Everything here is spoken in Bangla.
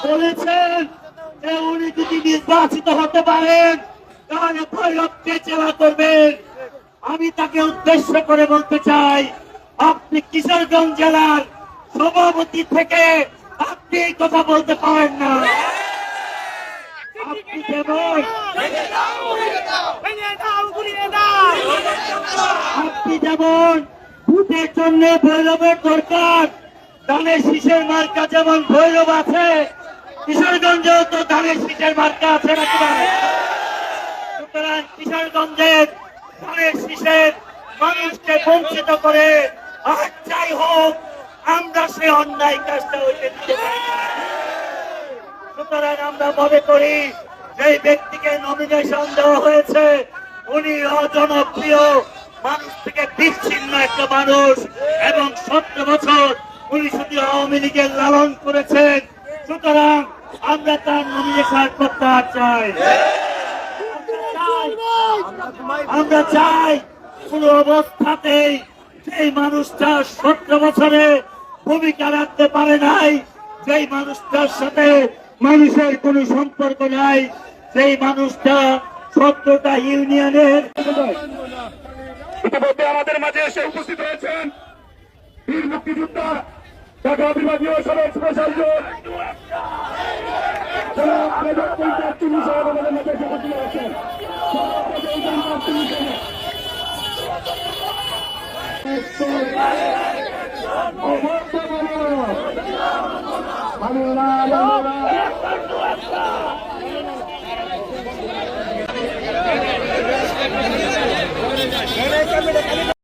বলেছেন যে উনি যদি নির্বাচিত হতে পারেন তাহলে ভৈরবকে জেলা করবেন। আমি তাকে উদ্দেশ্য করে বলতে চাই, আপনি কিশোরগঞ্জ জেলার সভাপতি থেকে আপনি এই কথা বলতে পারেন না। আপনি যেমন ভোটের জন্য ভৈরবের দরকার, ধানের শীষের মার্কা যেমন ভৈরব আছে, কিশোরগঞ্জেও তো ধানের শীষের মার্কা আছে নাকি? সুতরাং কিশোরগঞ্জের ধানের শীষের মানুষকে বঞ্চিত করে আর যাই হোক আমরা সে অন্যায় কাজটা হইতে দিতে পারি না। সুতরাং আমরা মনে করি যে ব্যক্তিকে নমিনেশন দেওয়া হয়েছে উনি অজনপ্রিয়, মানুষ থেকে বিচ্ছিন্ন একটা মানুষ, এবং 17 বছর উনি শুধু আওয়ামী লীগের লালন করেছেন। সুতরাং আমরা তার নমিনেশন প্রত্যাহার চাই। আমরা চাই কোন অবস্থাতেই যেই মানুষটা 17 বছরে ভূমিকা রাখতে পারে নাই, যেই মানুষটার সাথে মানুষের কোন সম্পর্ক নাই, সেই মানুষটা 17টা ইউনিয়নের ইতিমধ্যে আমাদের মাঝে এসে উপস্থিত হয়েছেন বীর মুক্তিযোদ্ধা ঢাকা বিভাগীয় সড়ক প্রশাসক